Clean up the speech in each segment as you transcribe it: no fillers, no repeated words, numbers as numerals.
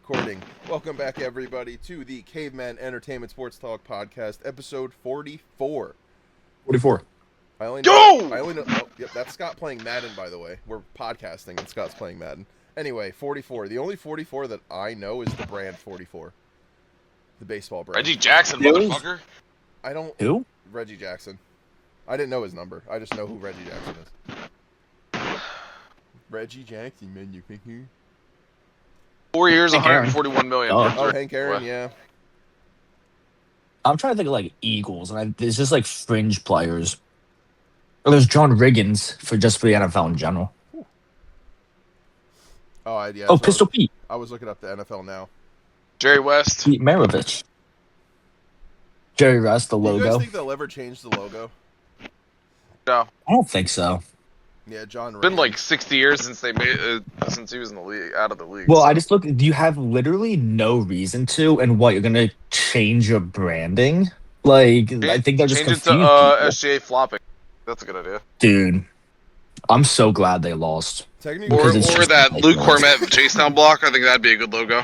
recording. Welcome back, everybody, to the Caveman Entertainment Sports Talk Podcast, episode 44. 44. I only know. Oh, yep, that's Scott playing Madden, by the way. We're podcasting, and Scott's playing Madden. Anyway, 44. The only 44 that I know is the brand 44, the baseball brand. Reggie Jackson, motherfucker. I don't. Who? Reggie Jackson. I didn't know his number. I just know who Reggie Jackson is. Reggie Jackson, man, you think he? 4 years, Hank 141 million. Oh, Hank Aaron, yeah. I'm trying to think of like Eagles, and it's just like fringe players. Or there's John Riggins for the NFL in general. Oh, yeah. Oh, Pistol Pete. I was looking up the NFL now. Jerry West. Pete Maravich. Jerry West, the logo. Do you guys think they'll ever change the logo? No. I don't think so. Yeah, John. It's been like 60 years since they made since he was in the league, out of the league. Well, so. I just look. You have literally no reason to, and what you're gonna change your branding? Like, I think they're just change it confused. to SGA flopping. That's a good idea. Dude, I'm so glad they lost. Or that Luke Cormette Chasedown block. I think that'd be a good logo.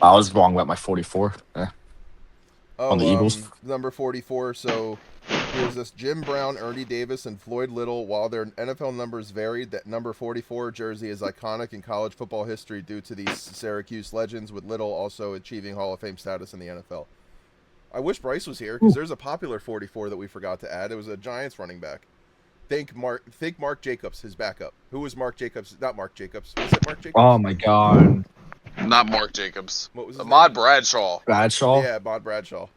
I was wrong about my 44. On the Eagles. Number 44. So here's this: Jim Brown, Ernie Davis, and Floyd Little. While their NFL numbers varied, that number 44 jersey is iconic in college football history due to these Syracuse legends, with Little also achieving Hall of Fame status in the NFL. I wish Bryce was here because there's a popular 44 that we forgot to add. It was a Giants running back. Think Mark Jacobs, his backup. Who was Mark Jacobs? Not Mark Jacobs. Is it Mark Jacobs? Oh my God. Not Mark Jacobs. What was his Ahmad name? Bradshaw. Bradshaw? Yeah, Ahmad Bradshaw.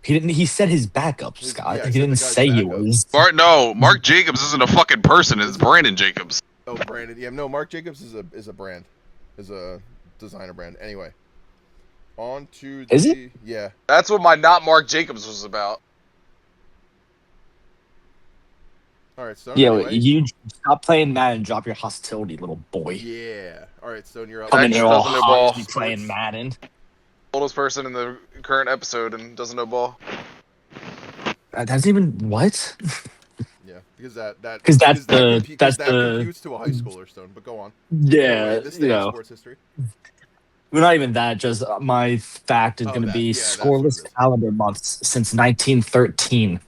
He said his backup, Scott. Yeah, he didn't say he was. Mark Jacobs isn't a fucking person. It's Brandon Jacobs. Oh, Brandon. Yeah, no, Mark Jacobs is a brand. Is a designer brand. Anyway. On to the... Is it? Yeah. That's what my not Mark Jacobs was about. All right, Stone. Yeah, anyway. you stop playing Madden and drop your hostility, little boy. Yeah. All right, Stone, you're up. Come in here all doesn't know hot ball. to be playing Madden. Oldest person in the current episode and doesn't know ball. That's even what? Yeah, because that the computes to a high schooler, Stone. But go on. Yeah, Anyway, this day in sports history. We're not even that. Just my fact is going to be scoreless calendar months since 1913.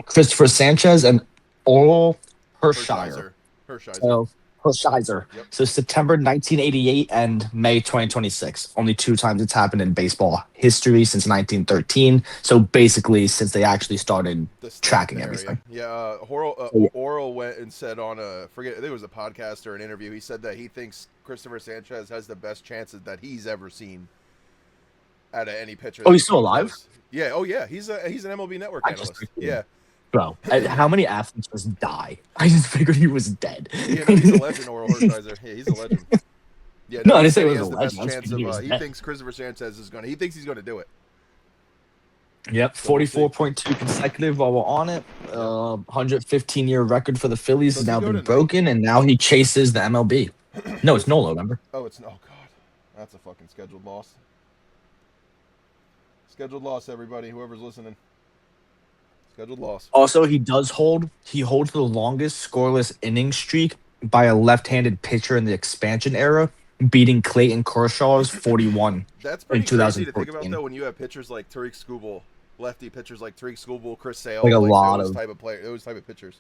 Christopher Sanchez and Oral Hershiser. Hershiser. Yep. So September 1988 and May 2026. Only 2 times it's happened in baseball history since 1913. So basically, since they actually started tracking everything. Yeah, Oral went and said on I think it was a podcast or an interview. He said that he thinks Christopher Sanchez has the best chances that he's ever seen out of any pitcher. Oh, he's still alive? Yeah. Oh, yeah. He's an MLB Network analyst. Yeah. Bro, how many athletes just die? I just figured he was dead. Yeah, no, he's a legend, Oral Hershiser. Yeah, he's a legend. Yeah, no, I didn't say he he was has a the legend. best chance of. He thinks Christopher Sanchez is going to. He thinks he's going to do it. Yep, 44.2 consecutive while we're on it. 115-year record for the Phillies has now been broken, and now he chases the MLB. No, it's Nolo, remember? Oh, it's... Oh, God. That's a fucking scheduled loss. Scheduled loss, everybody. Whoever's listening. Scheduled loss. Also, he holds the longest scoreless inning streak by a left-handed pitcher in the expansion era, beating Clayton Kershaw's 41 That's pretty in 2014. crazy to think about, though, when you have pitchers like Tariq Skubal, lefty pitchers like Tariq Skubal, Chris Sale, like those type of pitchers.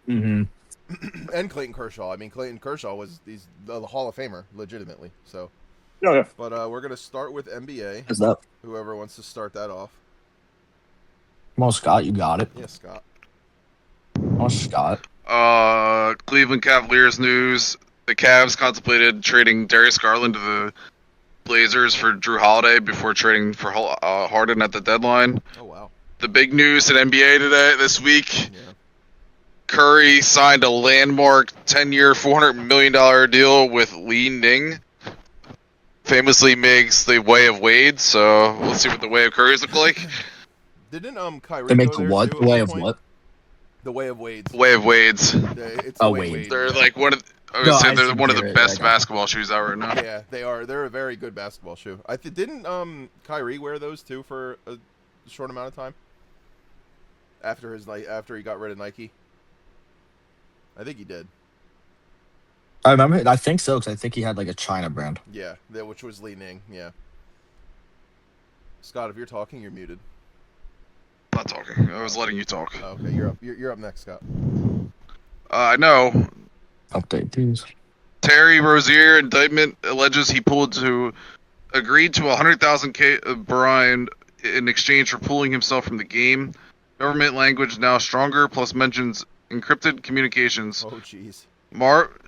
Mm-hmm. And Clayton Kershaw. I mean, Clayton Kershaw was the Hall of Famer, legitimately. So, yeah. But we're gonna start with NBA. What's up? Whoever wants to start that off. Well, Scott, you got it. Yeah, Scott. Oh, Scott. Cleveland Cavaliers news. The Cavs contemplated trading Darius Garland to the Blazers for Drew Holiday before trading for Harden at the deadline. Oh, wow. The big news in NBA this week. Yeah. Curry signed a landmark 10-year, $400 million deal with Lee Ning. Famously makes the way of Wade, so we'll see what the way of Curry's look like. Didn't Kyrie They make go there what? too The way at of one point? what? The way of Wade's. Way of Wade's. It's Oh, the way Wade. They're like one of. I would say they're one of the Garrett, best yeah, basketball shoes out right now. Yeah, they are. They're a very good basketball shoe. Didn't Kyrie wear those too for a short amount of time? After he got rid of Nike. I think he did. I remember. I think so because I think he had like a China brand. Yeah, which was Li Ning. Yeah. Scott, if you're talking, you're muted. I'm not talking. I was letting you talk. Oh, okay, you're up. You're up next, Scott. I know. Update these. Terry Rozier indictment alleges he agreed to 100,000 Brian in exchange for pulling himself from the game. Government language now stronger, plus mentions encrypted communications. Oh, jeez.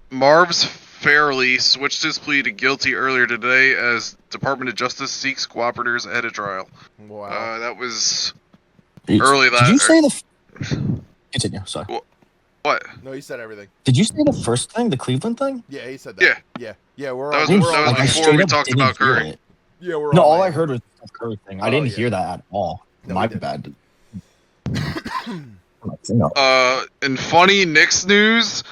Marv's Fairley switched his plea to guilty earlier today as Department of Justice seeks cooperators ahead of trial. Wow. That was Did you say the? Continue. Sorry. What? No, he said everything. Did you say the first thing, the Cleveland thing? Yeah, he said that. Yeah. That was before we talked about Curry. Yeah, we're no. all I heard was the Curry thing. I didn't hear that at all. No, My bad. In funny Knicks news,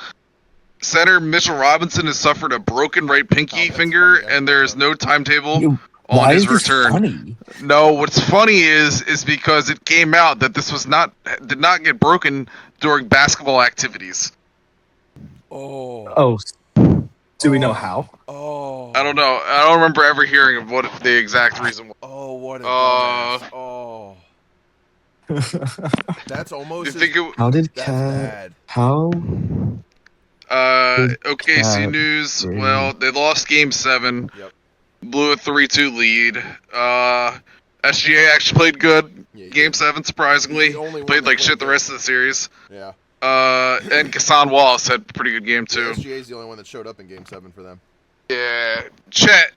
center Mitchell Robinson has suffered a broken right pinky finger, and there is no timetable on his return. Funny? No, what's funny is because it came out that this did not get broken during basketball activities. Oh. Do we know how? Oh. I don't know. I don't remember ever hearing of what the exact reason was. Oh, what a dumbass. Oh. That's almost. How did Cat? Bad. How? OKC news. Well, they lost Game 7. Yep. Blew a 3-2 lead. SGA actually played good. Yeah, Game 7, surprisingly. Played like shit the rest of the series. Yeah. And Kassan Wallace had a pretty good game too. SGA is the only one that showed up in Game 7 for them. Yeah. Chet,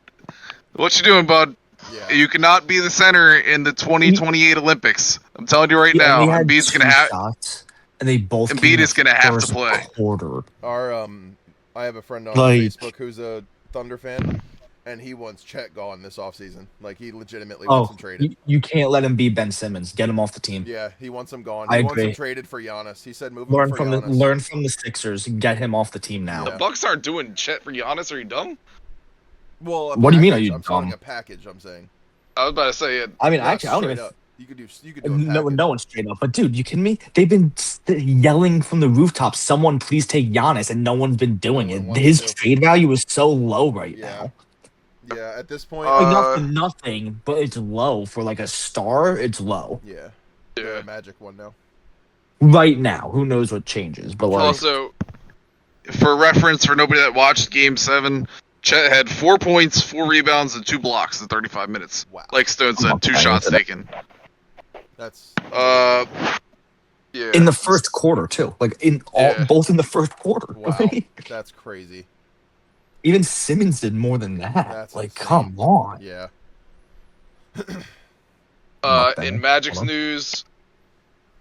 what you doing, bud? Yeah. You cannot be the center in the 2028 Olympics. I'm telling you right now. Embiid's gonna have shots, and they both. Embiid is gonna have to play. Quarter. I have a friend on Facebook who's a Thunder fan, and he wants Chet gone this offseason. Like, he legitimately wants him traded. You can't let him be Ben Simmons. Get him off the team. Yeah, he wants him gone. I he agree. wants him traded for Giannis. He said move him for Giannis. Learn from the Sixers and get him off the team now. The Bucks aren't doing Chet for Giannis. Are you dumb? Well, what do you mean? Are you I'm dumb? a package. I'm saying. I was about to say it. I mean, actually, I don't even. You could do a no one's straight up. But dude, you kidding me? They've been yelling from the rooftops, "Someone please take Giannis," and no one's been doing it. His trade value is so low right now. Yeah, at this point, nothing, but it's low for like a star. It's low. Yeah, a Magic one now. Right now, who knows what changes? But also, for reference, for nobody that watched Game 7, Chet had 4 points, 4 rebounds, and 2 blocks in 35 minutes. Wow. Like Stone said, 2 shots taken. That's in the first quarter too. Like both in the first quarter. Wow, that's crazy. Even Simmons did more than that. That's like, insane. come on. Yeah. In Magic's news,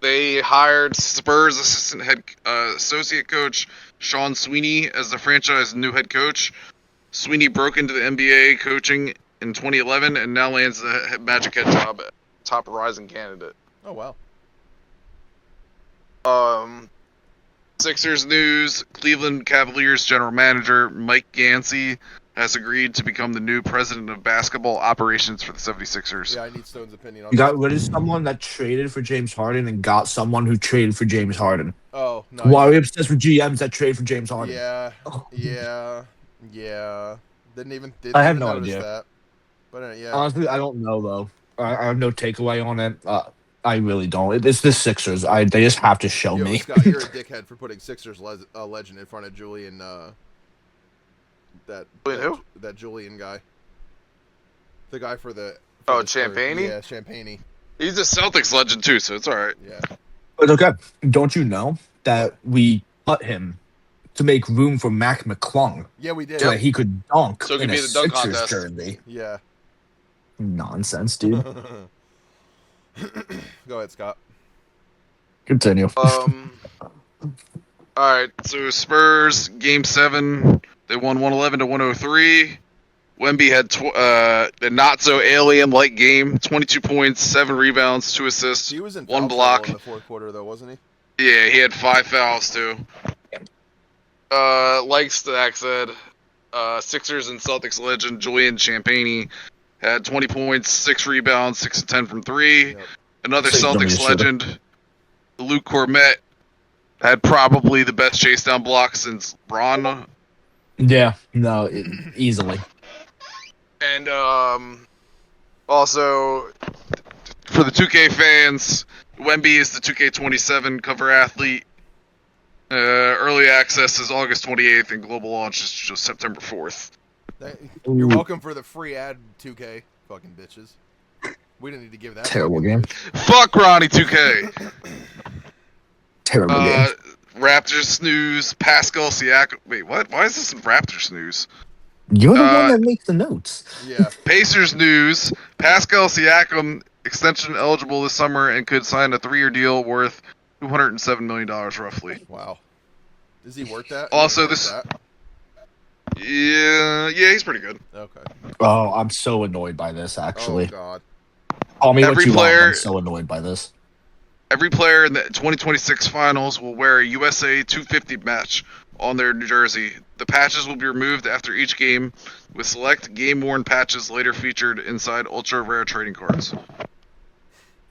they hired Spurs associate coach Sean Sweeney as the franchise new head coach. Sweeney broke into the NBA coaching in 2011 and now lands the Magic head job at top rising candidate. Oh, wow. Sixers news, Cleveland Cavaliers general manager Mike Yancey has agreed to become the new president of basketball operations for the 76ers. Yeah, I need Stone's opinion on you that. got rid of someone that traded for James Harden and got someone who traded for James Harden. Oh, no. Why are we obsessed with GMs that trade for James Harden? Yeah. Didn't even I have no idea. That. But yeah. Honestly, I don't know though. I have no takeaway on it. I really don't. It's the Sixers. They just have to show me. Scott, you're a dickhead for putting Sixers legend in front of Julian. That Julian guy. The guy for the. Champagne? Yeah, Champagne. He's a Celtics legend too, so it's all right. Yeah. But okay, don't you know that we cut him to make room for Mac McClung? Yeah, we did. So that he could dunk so it in could a be the dunk Sixers contest. jersey. Yeah. Nonsense, dude. Go ahead, Scott. Continue. Alright, so Spurs, Game 7, they won 111-103. Wemby had a not-so-alien-like game, 22 points, 7 rebounds, 2 assists, He was in 1 block. In the fourth quarter, though, wasn't he? Yeah, he had 5 fouls, too. Like Stack said, Sixers and Celtics legend Julian Champagne had 20 points, 6 rebounds, 6 of 10 from 3. Yep. Another Celtics legend, Luke Cormette, had probably the best chase down block since Ron. Yeah, no, easily. And also for the 2K fans, Wemby is the 2K27 cover athlete. Early access is August 28th, and global launch is just September 4th. You're welcome for the free ad, 2K. Fucking bitches. We didn't need to give that Terrible fucking game. news. Fuck Ronnie 2K. Terrible game. Raptors news. Pascal Siakam. Wait, what? Why is this Raptors news? You're the one that makes the notes. Yeah. Pacers news. Pascal Siakam extension eligible this summer and could sign a 3-year deal worth $207 million roughly. Wow. Is he worth that? Also, Yeah, he's pretty good. Okay. Oh, I'm so annoyed by this, actually. Oh, God. Call me what you want. I'm so annoyed by this. Every player in the 2026 finals will wear a USA 250 match on their jersey. The patches will be removed after each game, with select game-worn patches later featured inside ultra-rare trading cards.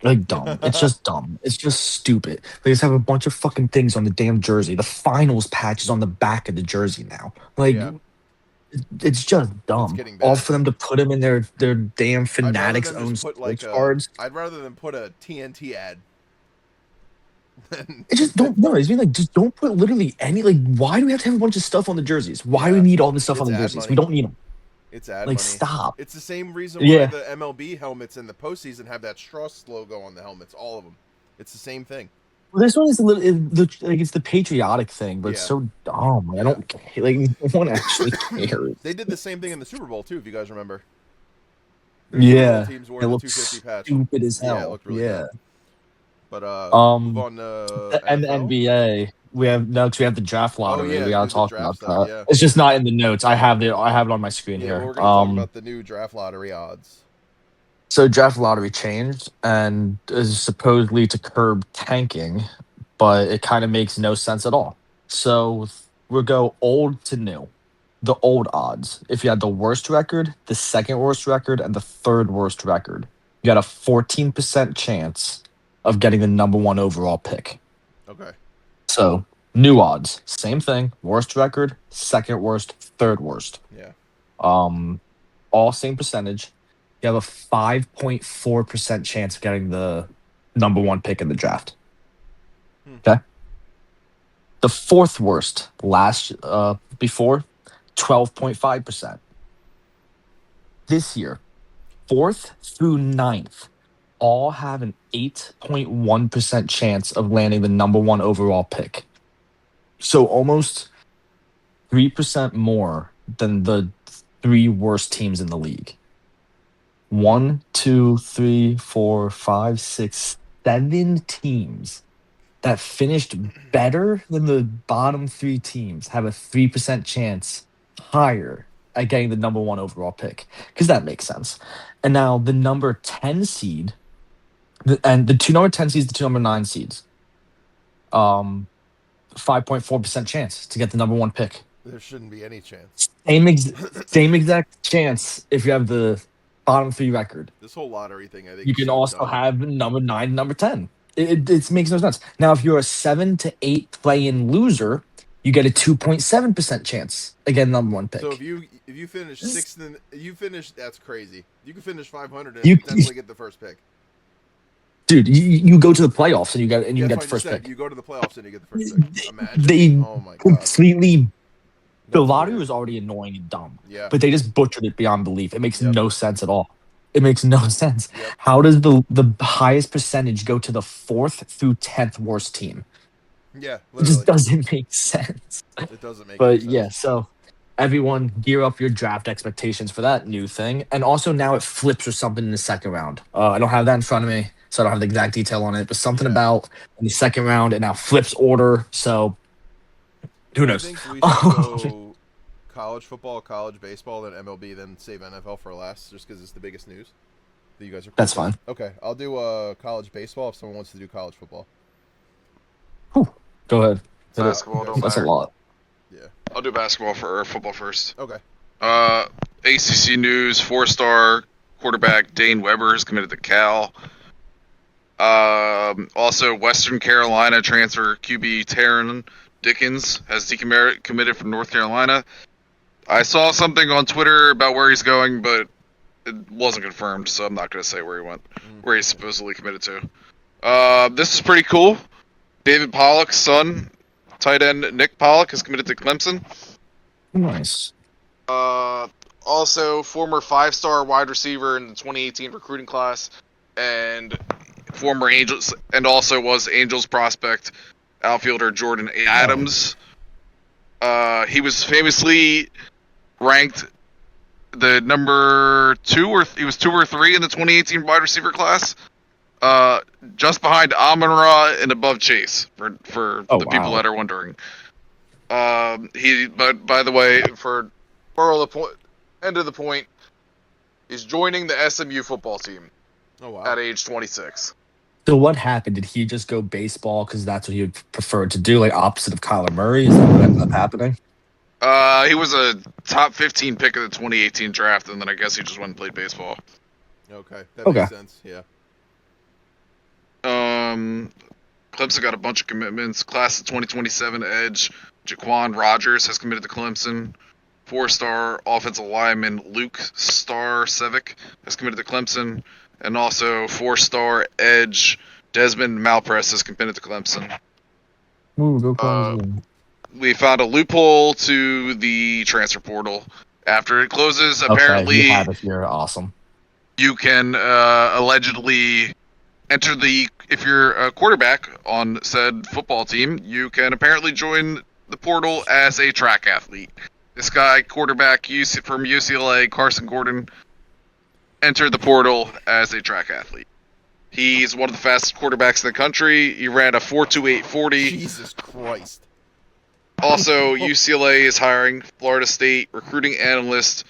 Like, dumb. It's just dumb. It's just stupid. They just have a bunch of fucking things on the damn jersey. The finals patch is on the back of the jersey now. Like, it's just dumb. All for them to put them in their damn Fanatics own sports cards. I'd rather than put a TNT ad. It just don't know. I mean, like, just don't put literally any. Like, why do we have to have a bunch of stuff on the jerseys? Why do we need all this stuff on the jerseys? We don't need them. It's ad like money. Stop. It's the same reason why the MLB helmets in the postseason have that Strauss logo on the helmets. All of them. It's the same thing. Well, this one is a little it's the patriotic thing, but it's so dumb. Like, I don't care. Like, no one actually cares. They did the same thing in the Super Bowl too, if you guys remember. Yeah, teams wore it the looked 250 patch. stupid as hell. Yeah, it looked really good. But move on to and the NBA. We have the draft lottery. We gotta talk about that. Yeah. It's just not in the notes. I have it on my screen here. Well, we're gonna talk about the new draft lottery odds. So draft lottery changed and is supposedly to curb tanking, but it kind of makes no sense at all. So we'll go old to new. The old odds. If you had the worst record, the second worst record, and the third worst record, you got a 14% chance of getting the number 1 overall pick. Okay. So new odds, same thing. Worst record, second worst, third worst. Yeah. All same percentage. You have a 5.4% chance of getting the number 1 pick in the draft. Okay. The fourth worst before 12.5%. This year, 4th through 9th all have an 8.1% chance of landing the number 1 overall pick. So almost 3% more than the 3 worst teams in the league. 1, 2, 3, 4, 5, 6, 7 teams that finished better than the bottom 3 teams have a 3% chance higher at getting the number 1 overall pick, because that makes sense. And now the number 10 seed, and the 2 number 10 seeds, the 2 number 9 seeds, 5.4% chance to get the number 1 pick. There shouldn't be any chance. Same exact chance if you have the bottom 3 record. This whole lottery thing, I think you can also have number 9, number 10. It makes no sense. Now, if you're a 7 to 8 play-in loser, you get a 2.7% chance again, number 1 pick. So if you finish 6th, that's crazy. You can finish 500 and potentially get the first pick. Dude, you go to the playoffs and you get the first pick. You go to the playoffs and you get the first pick. Imagine. Oh my God. Completely. The lottery was already annoying and dumb. Yeah. But they just butchered it beyond belief. It makes no sense at all. It makes no sense. Yep. How does the highest percentage go to the 4th through 10th worst team? Yeah, literally. It just doesn't make sense. It doesn't make any sense. But yeah, so everyone gear up your draft expectations for that new thing. And also now it flips or something in the second round. I don't have that in front of me, so I don't have the exact detail on it. But something about in the second round, it now flips order. So who knows? I think we should go college football, college baseball, then MLB, then save NFL for last, just because it's the biggest news that you guys are cool. That's fine. Okay, I'll do college baseball if someone wants to do college football. Whew. Go ahead. Basketball, don't That's matter. a lot. Yeah. I'll do basketball or football first. Okay. ACC news: 4-star quarterback Dane Weber is committed to Cal. Also, Western Carolina transfer QB Taron Dickens has decommitted from North Carolina. I saw something on Twitter about where he's going, but it wasn't confirmed, so I'm not going to say where he went, where he's supposedly committed to. This is pretty cool. David Pollock's son, tight end Nick Pollock, has committed to Clemson. Nice. Also, former 5-star wide receiver in the 2018 recruiting class, and former Angels, and also was Angels prospect outfielder Jordan Adams. He was famously ranked the number 2 or 3 in the 2018 wide receiver class, just behind Amon-Ra and above Chase for the people that are wondering. But by the way, for end of the point, he's joining the SMU football team. Oh, wow. At age 26. So what happened? Did he just go baseball because that's what he would prefer to do, like opposite of Kyler Murray? Is that what ended up happening? He was a top 15 pick of the 2018 draft, and then I guess he just went and played baseball. Okay, that makes sense. Yeah. Clemson got a bunch of commitments. Class of 2027 edge Jaquan Rogers has committed to Clemson. 4-star offensive lineman Luke Starcevic has committed to Clemson, and also 4-star edge Desmond Malpress has committed to Clemson. Ooh, go Clemson. We found a loophole to the transfer portal. After it closes, apparently you have it here. Awesome. You can allegedly enter if you're a quarterback on said football team, you can apparently join the portal as a track athlete. This guy, quarterback from UCLA, Carson Gordon, entered the portal as a track athlete. He's one of the fastest quarterbacks in the country. He ran a 4.28 40. Jesus Christ. Also, UCLA is hiring Florida State recruiting analyst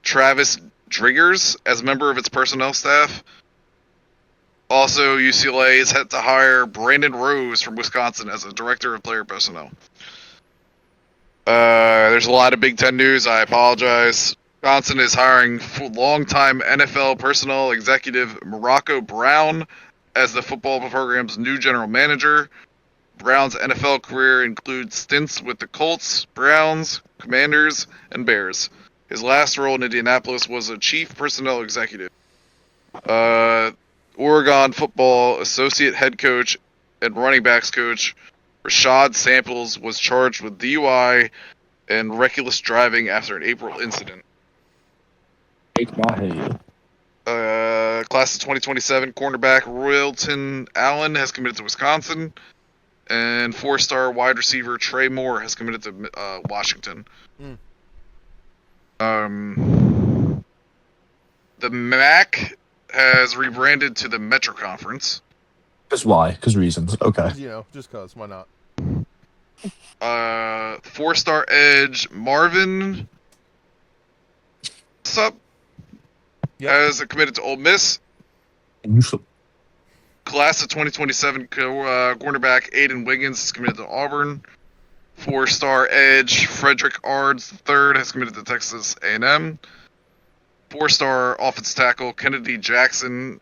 Travis Driggers as a member of its personnel staff. Also, UCLA is set to hire Brandon Rose from Wisconsin as a director of player personnel. There's a lot of Big Ten news. I apologize. Wisconsin is hiring longtime NFL personnel executive Morocco Brown as the football program's new general manager. Brown's NFL career includes stints with the Colts, Browns, Commanders, and Bears. His last role in Indianapolis was a chief personnel executive. Oregon football associate head coach and running backs coach Rashad Samples was charged with DUI and reckless driving after an April incident. Take my head. Class of 2027 cornerback Royalton Allen has committed to Wisconsin, and 4-star wide receiver Trey Moore has committed to Washington. The MAC has rebranded to the Metro Conference. Because why? Because reasons. Okay. Just cause. Why not? 4-star edge Marvin has committed to Ole Miss. Class of 2027 cornerback Aiden Wiggins has committed to Auburn. 4-star edge Frederick Ards III has committed to Texas A&M. 4-star offensive tackle Kennedy Jackson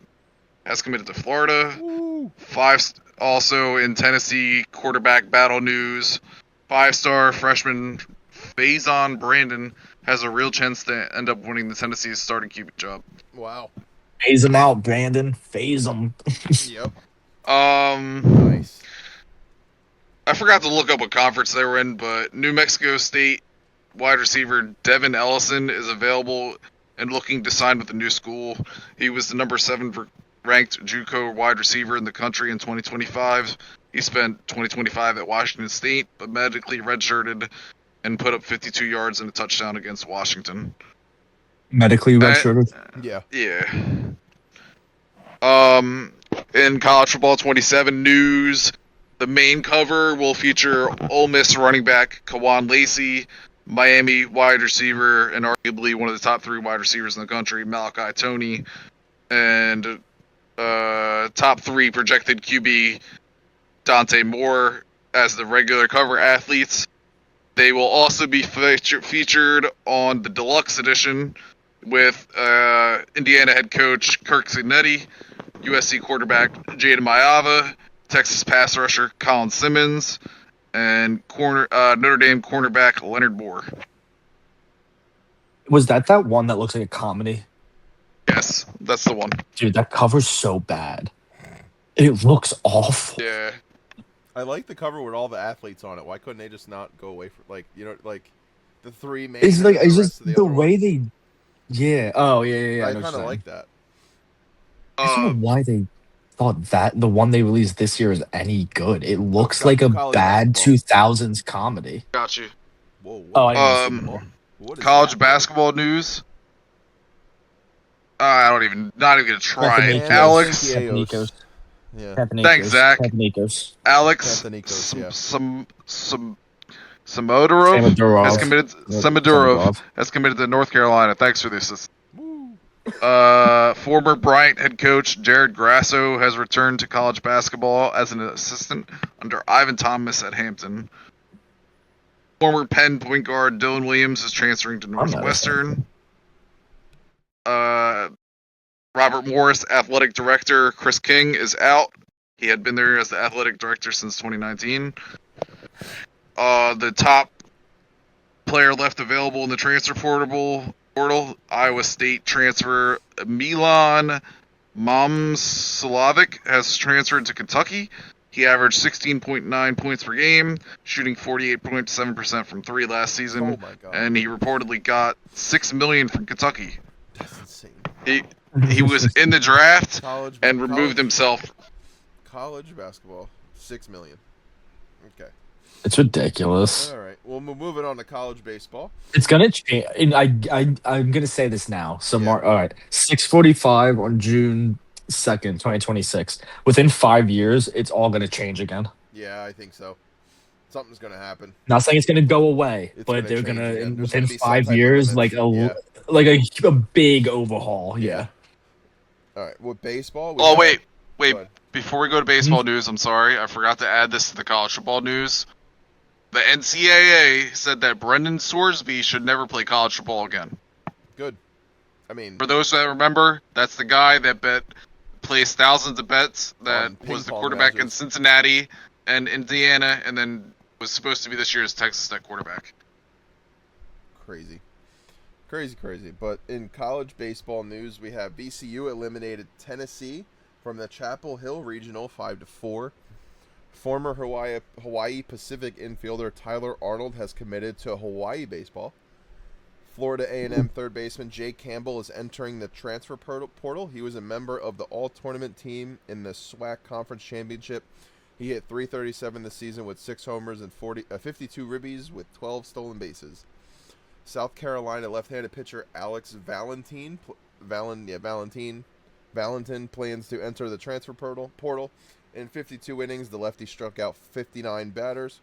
has committed to Florida. Woo. 5 also in Tennessee quarterback battle news. 5-star freshman Faison Brandon has a real chance to end up winning the Tennessee's starting QB job. Wow. Phase him out, Brandon. Phase him. Yep. Nice. I forgot to look up what conference they were in, but New Mexico State wide receiver Devin Ellison is available and looking to sign with a new school. He was the number 7 ranked JUCO wide receiver in the country in 2025. He spent 2025 at Washington State, but medically redshirted and put up 52 yards and a touchdown against Washington. Medically redshirted? Yeah. Yeah. In college football 27 news, the main cover will feature Ole Miss running back Kawan Lacey, Miami wide receiver, and arguably one of the top 3 wide receivers in the country, Malachi Toney, and top 3 projected QB Dante Moore as the regular cover athletes. They will also be featured on the deluxe edition with Indiana head coach Kirk Cignetti, USC quarterback Jaden Maiava, Texas pass rusher Colin Simmons, and Notre Dame cornerback Leonard Moore. Was that one that looks like a comedy? Yes, that's the one. Dude, that cover's so bad. It looks awful. Yeah. I like the cover with all the athletes on it. Why couldn't they just not go away from the 3 main? It's like and it's the rest just of the the other way ones? they. Yeah. Oh yeah. I I know what kind you're of saying. like that. I don't know why they thought that the one they released this year is any good. It looks like a college bad basketball. 2000s comedy. Got you. Whoa. Oh, I didn't even see the ball. What is college that, basketball news. I don't even. Not even gonna try it. Panathinaikos. Alex. Panathinaikos. Yeah. Thanks, Zach. Panathinaikos. Alex. Panathinaikos, yeah. Samodorov has committed. Samodorov has committed to North Carolina. Thanks for the assist. Former Bryant head coach Jared Grasso has returned to college basketball as an assistant under Ivan Thomas at Hampton. Former Penn point guard Dylan Williams is transferring to Northwestern. Robert Morris, athletic director Chris King, is out. He had been there as the athletic director since 2019. The top player left available in the transfer portal, Iowa State transfer Milan Momcilovic has transferred to Kentucky. He averaged 16.9 points per game, shooting 48.7% from 3 last season. Oh my God. And he reportedly got $6 million from Kentucky. That's insane. He was in the draft and removed himself. College basketball, $6 million. Okay. It's ridiculous. All right. Well, we're moving on to college baseball. It's gonna change. I'm gonna say this now. So, all right, 6:45 on June 2nd, 2026. Within 5 years, it's all gonna change again. Yeah, I think so. Something's gonna happen. Not saying it's gonna go away, but they're gonna within 5 years, like a big overhaul. Yeah. All right. With baseball. Wait. Before we go to baseball news, I'm sorry, I forgot to add this to the college football news. The NCAA said that Brendan Sorsby should never play college football again. Good. I mean, for those that remember, that's the guy that placed thousands of bets that was the quarterback in Cincinnati and Indiana, and then was supposed to be this year's Texas Tech quarterback. Crazy. But in college baseball news, we have VCU eliminated Tennessee from the Chapel Hill Regional 5-4. Former Hawaii Pacific infielder Tyler Arnold has committed to Hawaii baseball. Florida A&M third baseman Jay Campbell is entering the transfer portal. He was a member of the all-tournament team in the SWAC Conference Championship. He hit .337 this season with 6 homers and 52 ribbies with 12 stolen bases. South Carolina left-handed pitcher Alex Valentin plans to enter the transfer portal. In 52 innings, the lefty struck out 59 batters.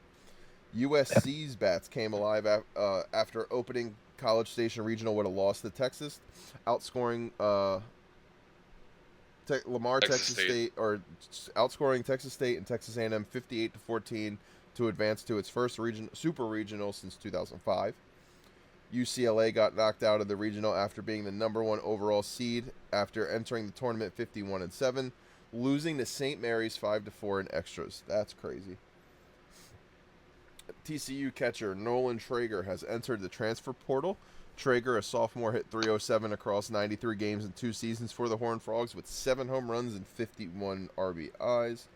USC's bats came alive after opening College Station Regional with a loss to Texas, outscoring outscoring Texas State and Texas A&M 58-14 to advance to its first super regional since 2005. UCLA got knocked out of the regional after being the #1 overall seed after entering the tournament 51-7, losing to St. Mary's 5-4 in extras. That's crazy. TCU catcher Nolan Traeger has entered the transfer portal. Traeger, a sophomore, hit .307 across 93 games in 2 seasons for the Horned Frogs with 7 home runs and 51 RBIs.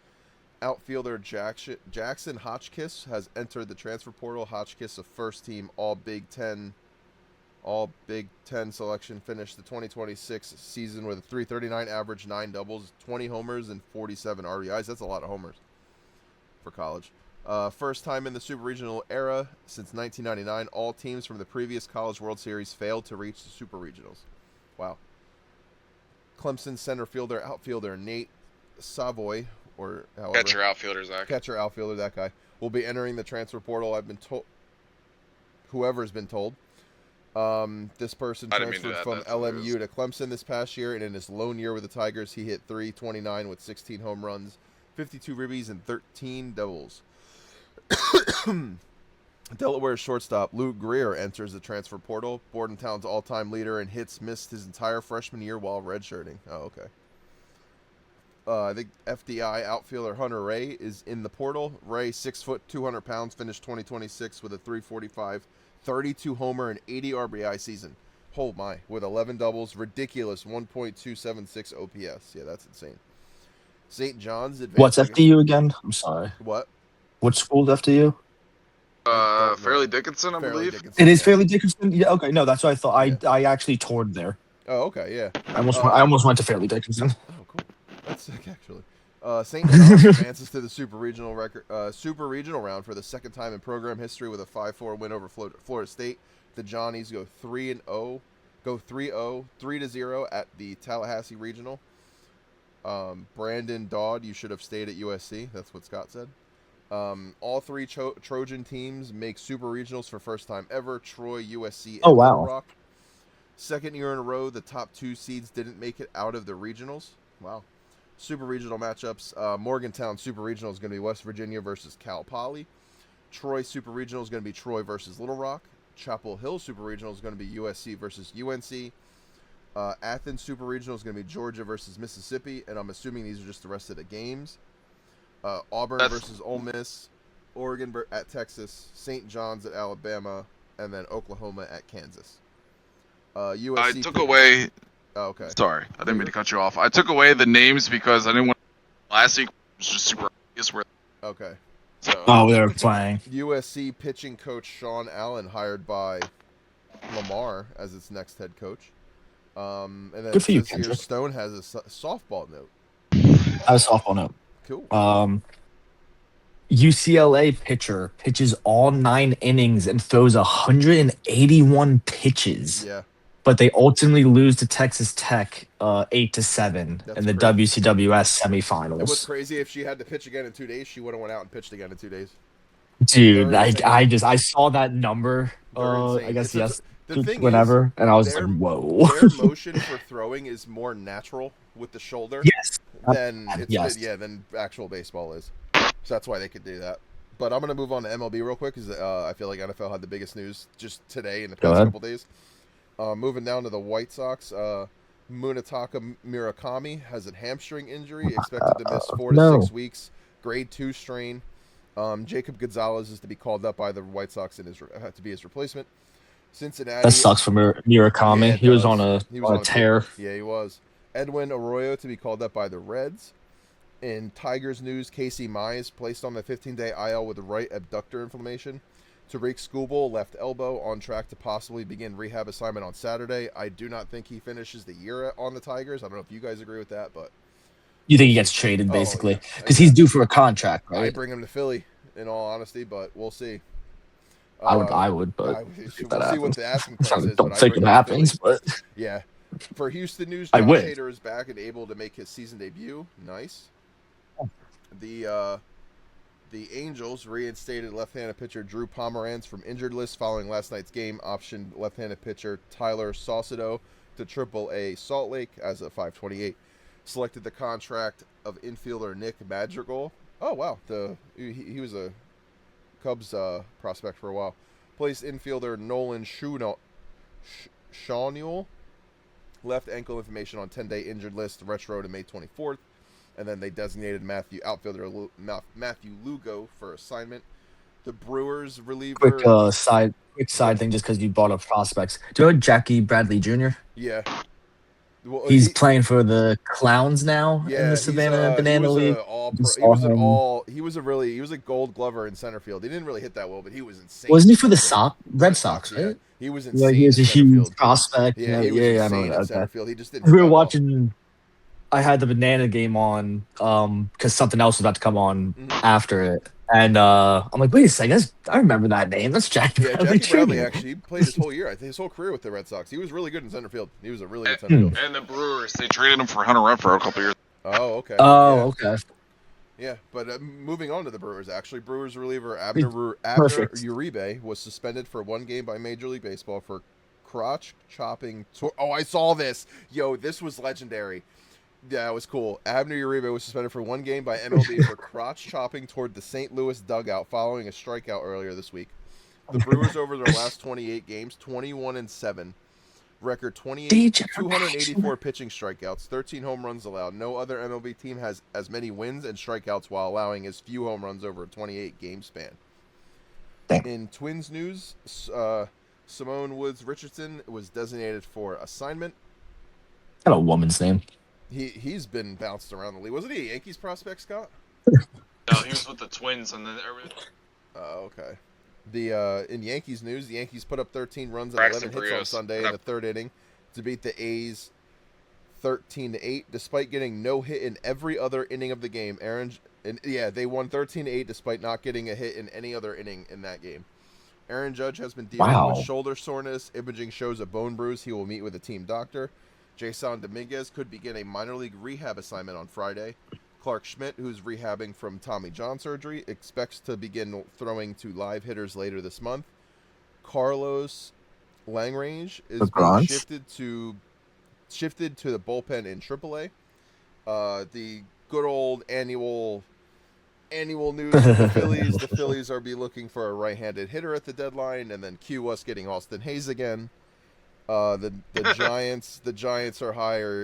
Outfielder Jackson Hotchkiss has entered the transfer portal. Hotchkiss, a first-team All-Big Ten selection, finished the 2026 season with a .339 average, 9 doubles, 20 homers, and 47 RBIs. That's a lot of homers for college. First time in the Super Regional era since 1999. All teams from the previous College World Series failed to reach the Super Regionals. Wow. Clemson center fielder, outfielder Nate Savoy, or however. Catcher outfielder, Zach. Catcher outfielder, that guy, will be entering the transfer portal. I've been told. Whoever's been told. This person transferred from LMU to Clemson this past year, and in his lone year with the Tigers, he hit .329 with 16 home runs, 52 ribbies, and 13 doubles. Delaware shortstop Luke Greer enters the transfer portal. Bordentown's all-time leader in hits missed his entire freshman year while redshirting. Oh, okay. I think FDI outfielder Hunter Ray is in the portal. Ray, 6 foot, 200 pounds, finished 2026 with a .345, 32 homer, and 80 RBI season. Oh my, with 11 doubles, ridiculous 1.276 OPS. Yeah, that's insane. St. John's What's advancing. FDU again? I'm sorry. What? What school's FDU? I don't know. Fairleigh Dickinson, I Fairleigh believe. Dickinson, It is yeah. Fairleigh Dickinson. Yeah, okay, no, that's what I thought. Yeah. I actually toured there. Oh, okay, yeah. I almost went to Fairleigh Dickinson. Oh, cool. That's sick, actually. St. John's advances to the Super Regional round for the second time in program history with a 5-4 win over Florida State. The Johnnies go 3-0, 3-0 at the Tallahassee Regional. Brandon Dodd, you should have stayed at USC. That's what Scott said. All three Trojan teams make Super Regionals for first time ever. Troy, USC, and Oh, wow. Little Rock. Second year in a row, the top 2 seeds didn't make it out of the regionals. Wow. Super Regional matchups. Morgantown Super Regional is going to be West Virginia versus Cal Poly. Troy Super Regional is going to be Troy versus Little Rock. Chapel Hill Super Regional is going to be USC versus UNC. Athens Super Regional is going to be Georgia versus Mississippi, and I'm assuming these are just the rest of the games. Auburn versus Ole Miss. Oregon at Texas. St. John's at Alabama, and then Oklahoma at Kansas. USC. I took away. Oh, okay. Sorry, I didn't mean to cut you off. I took away the names because I didn't want. Last week was just super obvious where. Okay. So. Oh, they're playing. USC pitching coach Sean Allen hired by Lamar as its next head coach. And then Good for you, here Kendrick. Stone has a softball note. I have a softball note. Cool. UCLA pitcher pitches all 9 innings and throws 181 pitches. Yeah. But they ultimately lose to Texas Tech 8-7 in the crazy. WCWS semifinals. And what's crazy, if she had to pitch again in 2 days, she would have went out and pitched again in 2 days. Dude, I saw that number. I guess yes. The thing whenever, is, and I was like, whoa. Their motion for throwing is more natural with the shoulder. Yes. Than than actual baseball is. So that's why they could do that. But I'm gonna move on to MLB real quick because I feel like NFL had the biggest news just today in the past couple days. Moving down to the White Sox, Munetaka Murakami has a hamstring injury, expected to miss 4 to 6 weeks, grade 2 strain. Jacob Gonzalez is to be called up by the White Sox and to be his replacement. Cincinnati. That sucks for Murakami. Yeah, he was on a tear. Yeah, he was. Edwin Arroyo to be called up by the Reds. In Tigers news, Casey Myles placed on the 15-day IL with right abductor inflammation. Tariq Skubal, left elbow, on track to possibly begin rehab assignment on Saturday. I do not think he finishes the year on the Tigers. I don't know if you guys agree with that, but you think he gets traded basically because he's due for a contract, right? I bring him to Philly, in all honesty, but we'll see. I would, but we'll see what the asking price is. Don't think it happens, but yeah. For Houston news, Josh Hader is back and able to make his season debut. Nice. The Angels reinstated left-handed pitcher Drew Pomeranz from injured list following last night's game. Optioned left-handed pitcher Tyler Saucedo to Triple-A Salt Lake as a 528. Selected the contract of infielder Nick Madrigal. Oh wow, he was a Cubs prospect for a while. Placed infielder Nolan Shawnuel. Left ankle information on 10-day injured list, retro to May 24th. And then they designated outfielder Matthew Lugo for assignment. The Brewers reliever. Quick side thing, just because you brought up prospects. Do you know Jackie Bradley Jr.? Yeah. Well, he's playing for the Clowns now in the Savannah Banana League. He was a Gold Glover in center field. He didn't really hit that well, but he was insane. Wasn't he for the Red Sox, right? Yeah. He was insane. Yeah, he was a huge prospect. Yeah, he was insane in center field. He just didn't. We were watching. I had the Banana game on because something else was about to come on after it. And I'm like, wait a second, I remember that name. That's Jackie Bradley. Jackie Bradley actually played his whole year. I think his whole career with the Red Sox. He was really good in center field. He was a really good center fielder. And the Brewers, they traded him for Hunter Renfroe a couple years. Oh, okay. Okay. Yeah, but moving on to the Brewers, actually, Brewers reliever Abner Uribe was suspended for 1 game by Major League Baseball for crotch chopping. I saw this. Yo, this was legendary. Yeah, it was cool. Abner Uribe was suspended for 1 game by MLB for crotch chopping toward the St. Louis dugout following a strikeout earlier this week. The Brewers over their last 28 games, 21-7. Record 284 pitching strikeouts, 13 home runs allowed. No other MLB team has as many wins and strikeouts while allowing as few home runs over a 28-game span. In Twins news, Simone Woods Richardson was designated for assignment. Got a woman's name. He's been bounced around the league. Wasn't he a Yankees prospect, Scott? No, he was with the Twins, and then okay. In Yankees news, the Yankees put up 13 runs and 11 hits on Sunday in the third inning to beat the A's 13-8, despite getting no hit in every other inning of the game. They won 13-8 despite not getting a hit in any other inning in that game. Aaron Judge has been dealing with shoulder soreness. Imaging shows a bone bruise. He will meet with a team doctor. Jason Dominguez could begin a minor league rehab assignment on Friday. Clark Schmidt, who's rehabbing from Tommy John surgery, expects to begin throwing to live hitters later this month. Carlos Langrange is being shifted to the bullpen in AAA. The good old annual news from the Phillies. The Phillies are be looking for a right-handed hitter at the deadline, and then cue us getting Austin Hayes again. The Giants are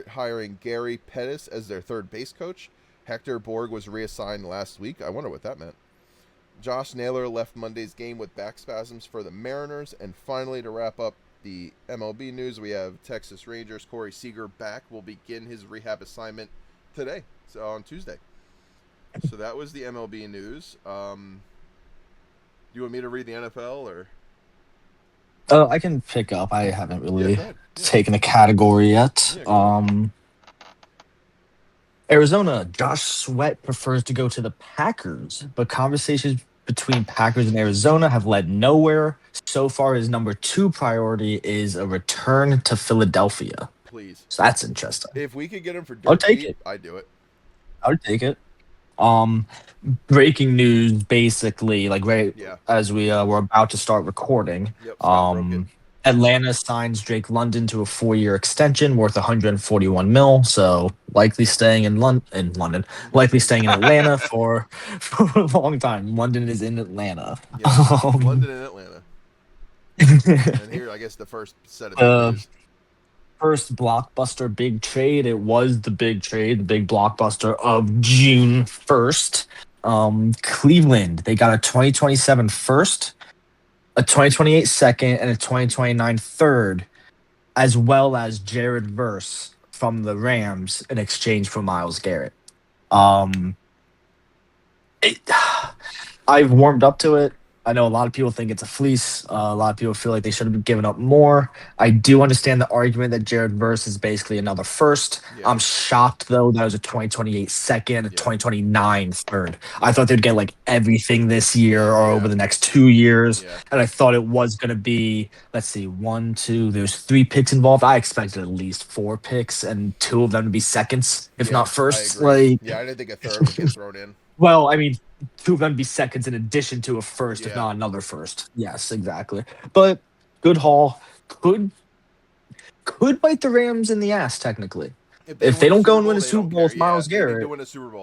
hiring Gary Pettis as their third base coach. Hector Borg was reassigned last week. I wonder what that meant. Josh Naylor left Monday's game with back spasms for the Mariners. And finally, to wrap up the MLB news, we have Texas Rangers Corey Seager back. Will begin his rehab assignment today, so on Tuesday. So that was the MLB news. Do you want me to read the NFL or? Oh, I can pick up. I haven't really taken a category yet. Arizona, Josh Sweat prefers to go to the Packers, but conversations between Packers and Arizona have led nowhere. So far, his number 2 priority is a return to Philadelphia. Please. So that's interesting. If we could get him for I'll take it. I'd do it. I would take it. Breaking news, basically, as we were about to start recording. Yep, Atlanta signs Drake London to a 4-year extension worth $141 million. So likely staying in London, likely staying in Atlanta for a long time. London is in Atlanta. Yeah, London and Atlanta. And here, I guess the first set of news. First blockbuster big trade. It was the big trade, the big blockbuster of June 1st. Cleveland, they got a 2027 first, a 2028 second, and a 2029 third, as well as Jared Verse from the Rams in exchange for Myles Garrett. I've warmed up to it. I know a lot of people think it's a fleece. A lot of people feel like they should have given up more. I do understand the argument that Jared Verse is basically another first. Yeah. I'm shocked, though, that it was a 2028 second, a 2029 third. I thought they'd get, everything this year or over the next 2 years. Yeah. And I thought it was going to be, let's see, 1, 2, there's 3 picks involved. I expected at least 4 picks and 2 of them to be seconds, if not firsts. I didn't think a third would get thrown in. Well, I mean, 2 of them be seconds in addition to a first, if not another first. Yes, exactly. But good haul. Could bite the Rams in the ass, technically. If they don't go and win a Super Bowl with Myles Garrett.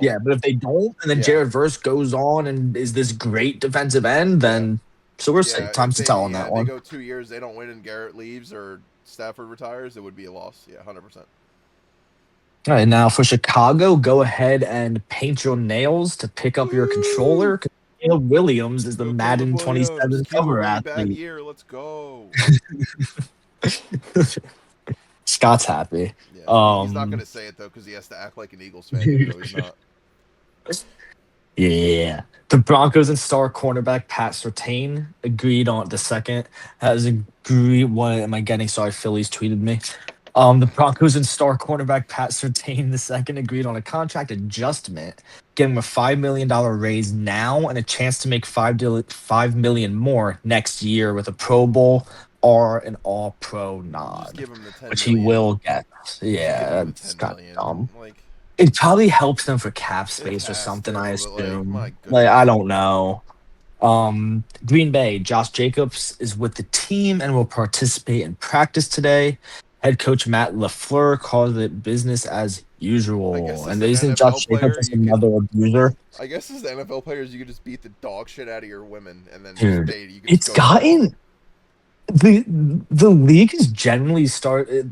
Yeah, but if they don't, and then Jared Verse goes on and is this great defensive end, then so we're safe. Time to tell on that one. They go 2 years, they don't win, and Garrett leaves or Stafford retires, it would be a loss. Yeah, 100%. All right, now for Chicago, go ahead and paint your nails to pick up your controller. Caleb Williams is the Madden 27 cover athlete. Bad year, let's go. Scott's happy. Yeah, he's not going to say it, though, because he has to act like an Eagles fan, even though he's not. Yeah. The Broncos and star cornerback Pat Surtain agreed on the second. What am I getting? Sorry, Phillies tweeted me. The Broncos and star cornerback Pat Surtain II agreed on a contract adjustment, giving him a $5 million raise now and a chance to make $5 million more next year with a Pro Bowl or an All-Pro nod, which he will get. Yeah, that's kind of dumb. It probably helps them for cap space or something, I assume. I don't know. Green Bay, Josh Jacobs is with the team and will participate in practice today. Head coach Matt LaFleur called it business as usual. And isn't Josh Jacobs another abuser? I guess as the NFL players, you could just beat the dog shit out of your women, and then it's gotten the league has generally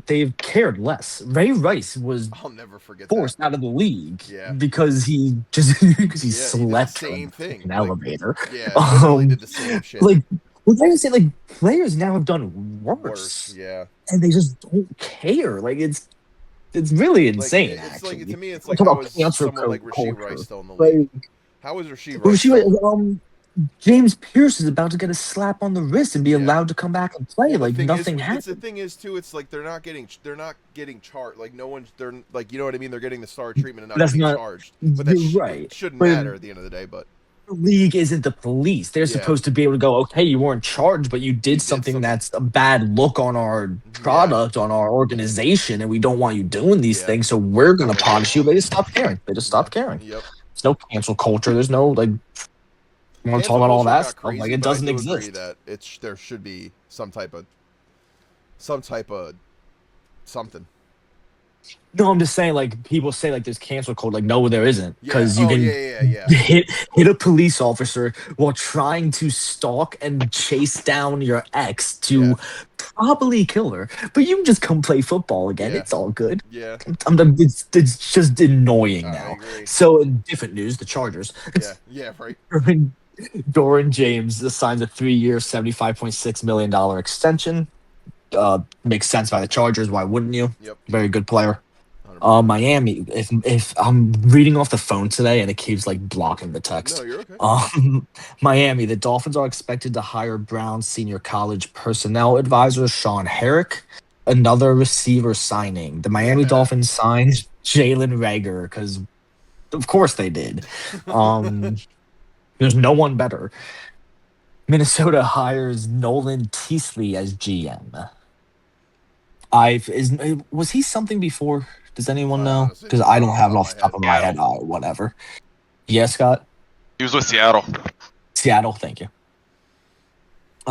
they've cared less. Ray Rice was forced out of the league because he slept in an elevator. Yeah, did the same shit. Well, I say like players now have done worse, yeah, and they just don't care. Like it's really like insane. it's like Actually, to me, it's we like talk how about is cancel someone like Rasheed Rice culture. still in the league? Like, How is Rasheed but Rice still? James Pierce is about to get a slap on the wrist and be Yeah. allowed to come back and play. Well, the Like thing is, nothing it's the happened. thing is too. It's like they're not getting charged. Like no one's they're like you know what I mean. They're getting the star treatment and not That's getting not. charged. But that You're right. it shouldn't But matter at the end of the day. But the league isn't the police. They're yeah, supposed to be able to go, okay, you weren't charged, but you did something that's a bad look on our Yeah, product, on our organization, and we don't want you doing these yeah. things, so we're gonna Like, punish you. They just stop caring. They just stop caring. Yep. There's no cancel culture. There's no like. You want to talk Cancel about all culture that got stuff? Like crazy, it but I doesn't do agree exist. that there should be some type of something. No, I'm just saying, like people say, like there's cancel code. Like no, there isn't, Yeah. because you can Yeah. hit a police officer while trying to stalk and chase down your ex to probably kill her, but you can just come play football again. Yeah. It's all good. Yeah. It's just annoying I now. agree. So in different news, the Chargers. Yeah. Right. Doran James signs a 3-year, $75.6 million extension. Makes sense by the Chargers. Why wouldn't you? Yep. Very good player. 100%. Miami. If I'm reading off the phone today and it keeps like blocking the text. No, you're okay. Miami. The Dolphins are expected to hire Brown's senior college personnel advisor Sean Herrick, another receiver signing. The Miami Dolphins signed Jalen Reagor because, of course, they did. There's no one better. Minnesota hires Nolan Teasley as GM. Was he something before? Does anyone know? Because I don't have it off the top of my head. Whatever. Yes, Scott? He was with Seattle. Seattle, thank you.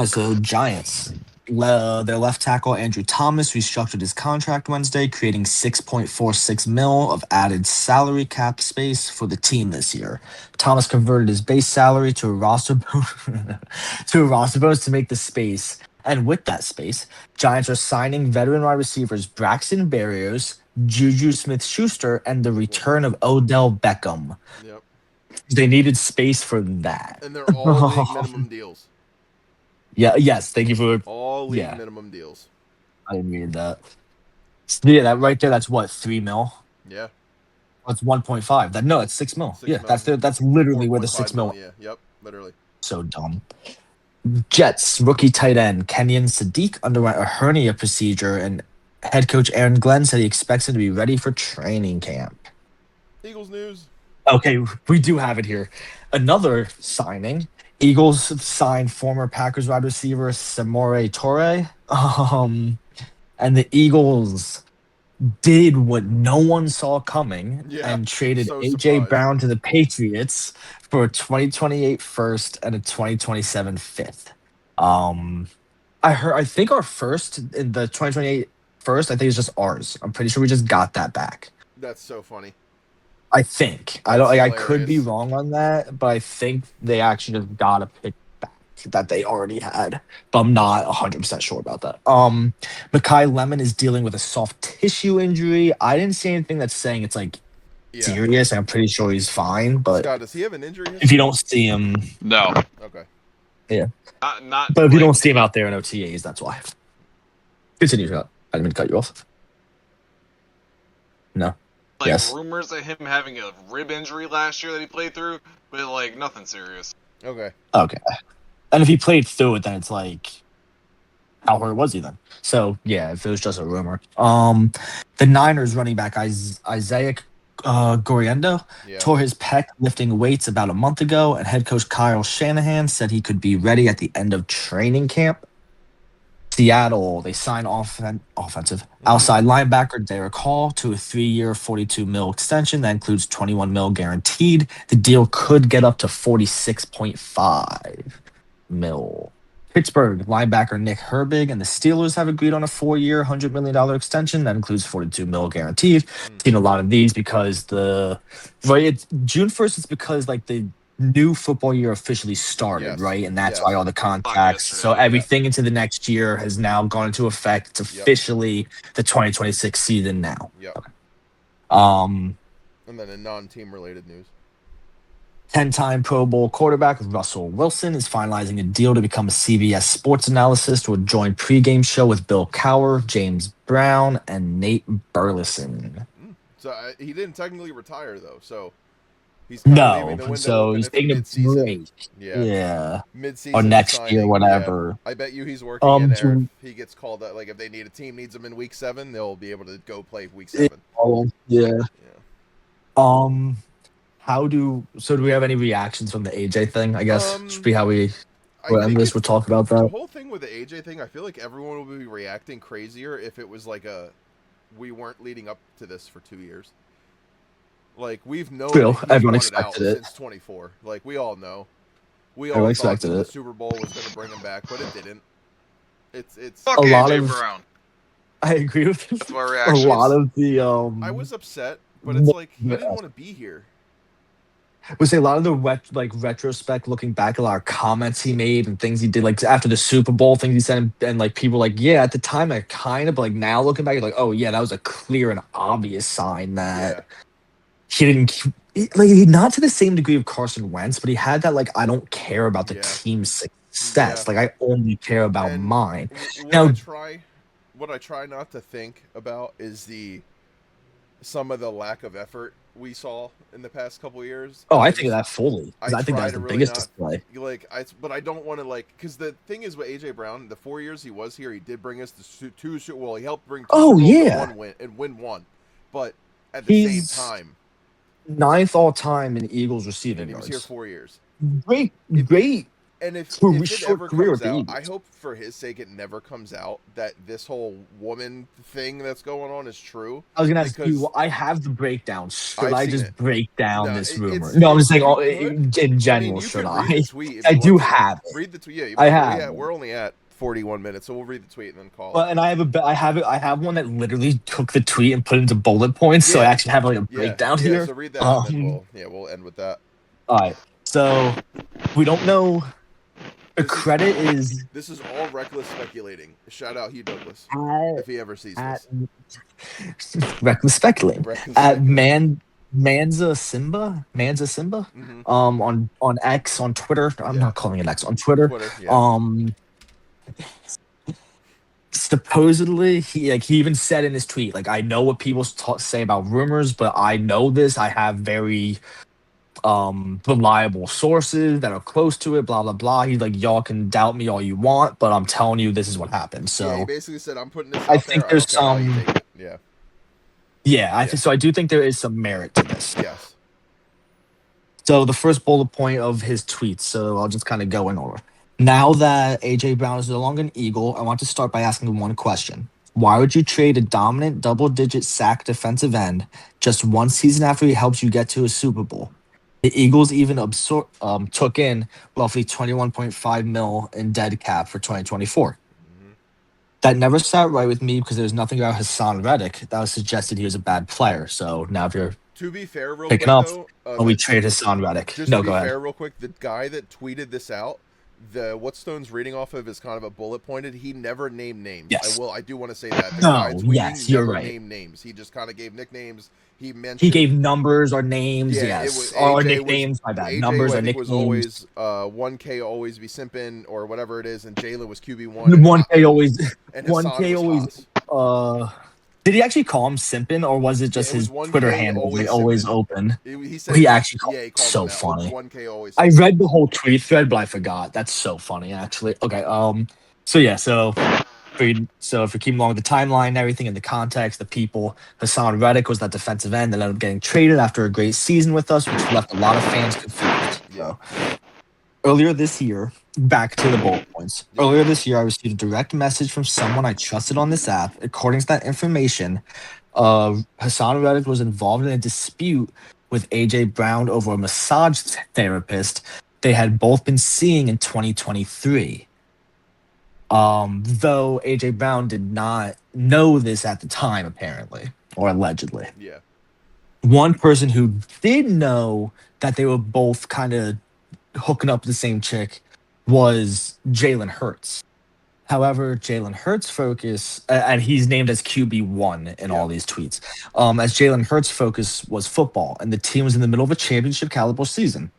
So Giants. Their left tackle Andrew Thomas restructured his contract Wednesday, creating $6.46 million of added salary cap space for the team this year. Thomas converted his base salary to a roster bonus to make the space. And with that space, Giants are signing veteran wide receivers Braxton Berrios, Juju Smith-Schuster, and the return of Odell Beckham. Yep. They needed space for that. And they're all league minimum deals. Yeah. Yes. Thank you for all league minimum deals. I didn't read that. Yeah, that right there. That's what, $3 million. Yeah. That's 1.5. No, it's $6 million. Yeah, that's literally where the $6 million. Yeah. Yep. Literally. So dumb. Jets rookie tight end Kenyon Sadiq underwent a hernia procedure, and head coach Aaron Glenn said he expects him to be ready for training camp. Eagles news. Okay, we do have it here. Another signing. Eagles signed former Packers wide receiver Samori Toure. And the Eagles did what no one saw coming and traded A.J. Brown to the Patriots for a 2028 first and a 2027 fifth. I think our first in the 2028 first, I think it's just ours. I'm pretty sure we just got that back. That's so funny. I think. I could be wrong on that, but I think they actually just got a pick back that they already had. But I'm not 100% sure about that. Mekhi Lemon is dealing with a soft tissue injury. I didn't see anything that's saying it's like serious. I'm pretty sure he's fine. But Scott, does he have an injury history? If you don't see him, no. Okay. Yeah. Not. But if you don't see him out there in OTAs, that's why. Continue, Scott. I didn't mean to cut you off. No. Rumors of him having a rib injury last year that he played through, but like nothing serious. Okay. And if he played through it, then it's like, how hurt was he then? So yeah, if it was just a rumor. The Niners running back Isaiah Goriendo tore his pec lifting weights about a month ago, and head coach Kyle Shanahan said he could be ready at the end of training camp. Seattle, they signed offensive outside linebacker Derek Hall to a 3-year, $42 million extension that includes $21 million guaranteed. The deal could get up to $46.5 million. Pittsburgh linebacker Nick Herbig and the Steelers have agreed on a 4-year, $100 million extension that includes $42 million guaranteed. Seen a lot of these because June 1st. It's because like the new football year officially started, right? And that's why all the contracts. So everything into the next year has now gone into effect. It's officially the 2026 season now. Yep. Okay. And then in non-team related news. 10-time Pro Bowl quarterback Russell Wilson is finalizing a deal to become a CBS sports analyst who will join pregame show with Bill Cowher, James Brown, and Nate Burleson. So he didn't technically retire, though, so he's kind of leaving the window open he's if taking mid-season. A break. Yeah. Mid-season or next signing, year, whatever. Yeah. I bet you he's working in there. If he gets called up, like if they need a team needs him in week 7, they'll be able to go play week 7. Yeah. Do we have any reactions from the AJ thing? I guess should be how we end this. We'll talk about that. The whole thing with the AJ thing, I feel like everyone will be reacting crazier if it was like we weren't leading up to this for 2 years. Like we've known everyone expected it since 24. Like we all know. We all thought that the Super Bowl was going to bring him back, but it didn't. It's Fuck a lot AJ Brown. I agree with this. That's my reaction. A lot of the I was upset, but it's like he didn't want to be here. We say a lot of the retrospect, looking back, a lot of comments he made and things he did, like after the Super Bowl, things he said, and like people like, yeah, at the time I kind of, but like now looking back, you're like, oh yeah, that was a clear and obvious sign that he didn't, like, not to the same degree of Carson Wentz, but he had that like, I don't care about the team's success, like I only care about mine. What I try not to think about is some of the lack of effort we saw in the past couple of years. Oh, I think of that fully. I think that's the biggest display. But I don't want to because the thing is with AJ Brown, the 4 years he was here, he did bring us to two. Well, he helped bring 2 and win one. But at the same time, 9th all time in Eagles receiving yards. He was here 4 years. Great. And if it ever comes out, I hope for his sake it never comes out that this whole woman thing that's going on is true. I was going to ask you, I have the breakdown. Should I just break down this rumor? No, I'm just saying in general, should I? I do have it. Read the tweet. Yeah, I have. Yeah, we're only at 41 minutes, so we'll read the tweet and then call. Well, and I have one that literally took the tweet and put it into bullet points, so I actually have like a breakdown here. So read that and then we'll end with that. All right. So we don't know. The credit is... This is all reckless speculating. Shout out Hugh Douglas if he ever sees this. Reckless speculating. At Manza Simba, on X, on Twitter. I'm not calling it X, on Twitter. Supposedly, he even said in his tweet, like, I know what people say about rumors, but I know this. I have very reliable sources that are close to it, blah blah blah. He's like, y'all can doubt me all you want, but I'm telling you this is what happened. So he basically said, I'm putting this out I think there. There's some I do think there is some merit to this. Yes. So the first bullet point of his tweets, so I'll just kind of go in order. Now that AJ Brown is no longer an Eagle, I want to start by asking him one question. Why would you trade a dominant double-digit sack defensive end just one season after he helps you get to a Super Bowl? The Eagles even took in roughly $21.5 million in dead cap for 2024. That never sat right with me because there's nothing about Hassan Reddick that was suggested he was a bad player. So now if you're to be fair, real quick though, we trade Hassan Reddick. Just to be fair, real quick, the guy that tweeted this out, what Stone's reading off of is kind of a bullet pointed. He never named names. Yes. I do want to say that. The guy tweeting you're never right. named names. He just kind of gave nicknames. He gave numbers or names, or nicknames. My bad. AJ, numbers or nicknames. Was always 1K always be simping or whatever it is, and Jayla was QB1. 1K always. And 1K always. Did he actually call him simping, or was it just his Twitter handle? Always open. He said he actually called it so funny. 1K always. I read the whole tweet thread, but I forgot. That's so funny, actually. Okay. So if we keep along the timeline, everything in the context, the people, Hassan Reddick was that defensive end that ended up getting traded after a great season with us, which left a lot of fans confused. So, earlier this year, back to the bullet points. Earlier this year, I received a direct message from someone I trusted on this app. According to that information, Hassan Reddick was involved in a dispute with AJ Brown over a massage therapist they had both been seeing in 2023. Though AJ Brown did not know this at the time, apparently, or allegedly. Yeah. One person who did know that they were both kind of hooking up with the same chick was Jalen Hurts. However, Jalen Hurts' focus, and he's named as QB1 in all these tweets, as Jalen Hurts' focus was football, and the team was in the middle of a championship caliber season.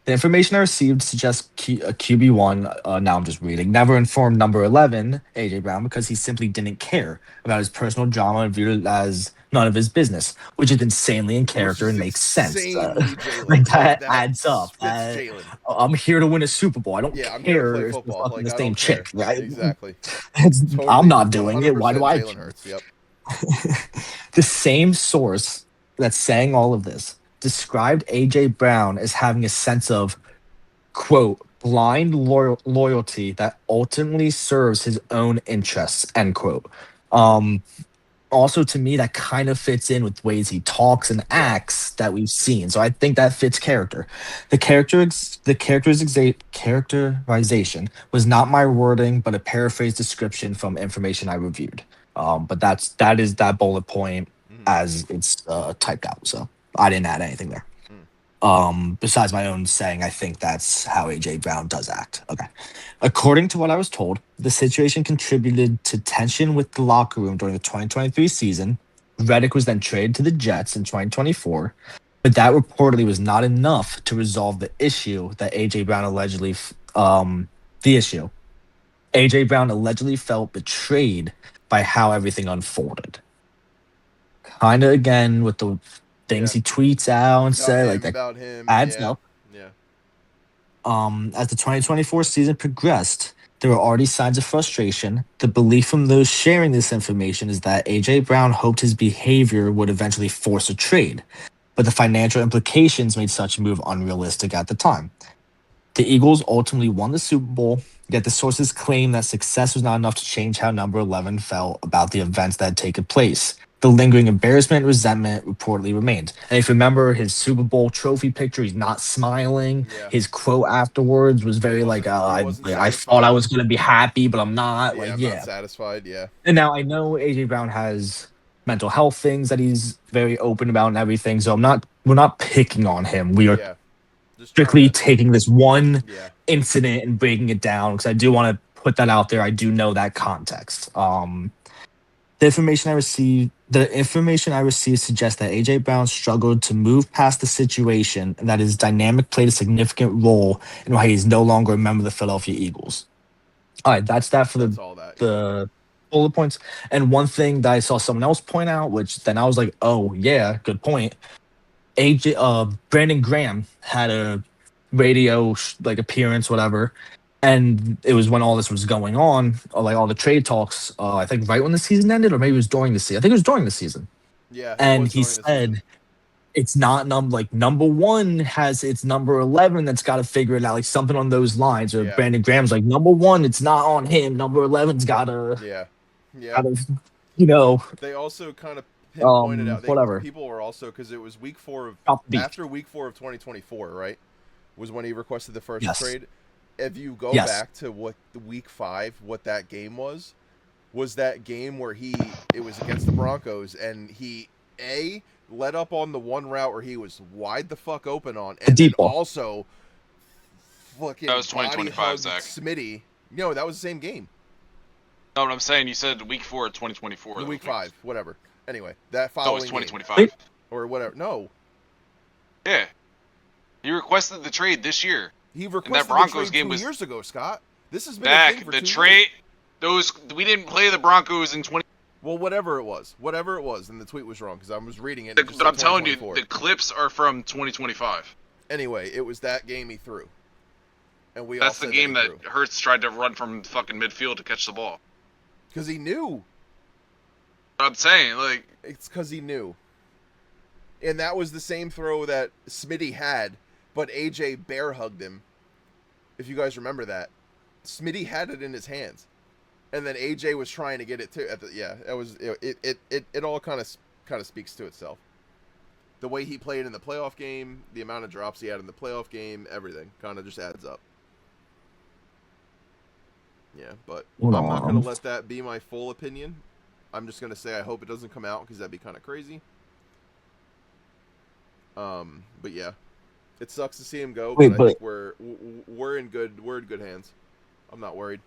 The information I received suggests QB1, now I'm just reading, never informed number 11, A.J. Brown, because he simply didn't care about his personal drama and viewed it as none of his business, which is insanely in character and makes sense. Jalen. That adds up. It's Jalen. I'm here to win a Super Bowl. I don't I'm here to care play if football. we're fucking the same chick, right? Exactly. I'm not doing it. Why do I? Jalen Hurts. Yep. The same source that's saying all of this described A.J. Brown as having a sense of, quote, blind loyalty that ultimately serves his own interests, end quote. Also, to me, that kind of fits in with ways he talks and acts that we've seen. So I think that fits character. The characterization was not my wording, but a paraphrased description from information I reviewed. But that is that bullet point as it's typed out. So I didn't add anything there. Besides my own saying, I think that's how A.J. Brown does act. Okay. According to what I was told, the situation contributed to tension with the locker room during the 2023 season. Reddick was then traded to the Jets in 2024, but that reportedly was not enough to resolve the issue that A.J. Brown allegedly A.J. Brown allegedly felt betrayed by how everything unfolded. Kind of again with the things he tweets out and say like that about him adds up. Yeah. As the 2024 season progressed, there were already signs of frustration. The belief from those sharing this information is that A.J. Brown hoped his behavior would eventually force a trade, but the financial implications made such a move unrealistic at the time. The Eagles ultimately won the Super Bowl, yet the sources claim that success was not enough to change how number 11 felt about the events that had taken place. The lingering embarrassment and resentment reportedly remained. And if you remember his Super Bowl trophy picture, he's not smiling. Yeah. His quote afterwards was very I thought I was going to be happy, but I'm not. Yeah, I'm not satisfied, yeah. And now I know A.J. Brown has mental health things that he's very open about and everything, so we're not picking on him. We are strictly taking this one incident and breaking it down, because I do want to put that out there. I do know that context. The information I received suggests that A.J. Brown struggled to move past the situation and that his dynamic played a significant role in why he's no longer a member of the Philadelphia Eagles. All right, that's for the bullet points. And one thing that I saw someone else point out, which then I was like, oh, yeah, good point. Brandon Graham had a radio appearance, whatever. And it was when all this was going on, all the trade talks, I think right when the season ended, or maybe it was during the season. I think it was during the season. Yeah. And he said it's not number one has its number 11 that's got to figure it out, like something on those lines. Or Brandon Graham's like, number one, it's not on him. Number 11's got to, They also kind of pinpointed out. Whatever. People were also, because it was after week 4 of 2024, right? Was when he requested the first trade. If you go back to what the week 5, what that game was that game where it was against the Broncos, and he let up on the one route where he was wide the fuck open on, and then also fucking that was 2025, Zach. Smitty. No, that was the same game. No, what I'm saying, you said week 4 of 2024. Week 5, whatever. Anyway, that following was 2025 game, or whatever. No. Yeah. He requested the trade this year. He requested that Broncos game 2 years ago, Scott. This has been a thing for 2 years. We didn't play the Broncos in 20. Well, whatever it was, and the tweet was wrong because I was reading it. But I'm telling you, the clips are from 2025. Anyway, it was that game he threw, and that's the game that Hurts tried to run from fucking midfield to catch the ball. Because he knew. I'm saying, it's because he knew, and that was the same throw that Smitty had. But AJ bear hugged him. If you guys remember that, Smitty had it in his hands, and then AJ was trying to get it too. It all kind of speaks to itself. The way he played in the playoff game, the amount of drops he had in the playoff game, everything kind of just adds up. Yeah, but I'm not gonna let that be my full opinion. I'm just gonna say I hope it doesn't come out because that'd be kind of crazy. But yeah. It sucks to see him go, but I think we're in good hands. I'm not worried.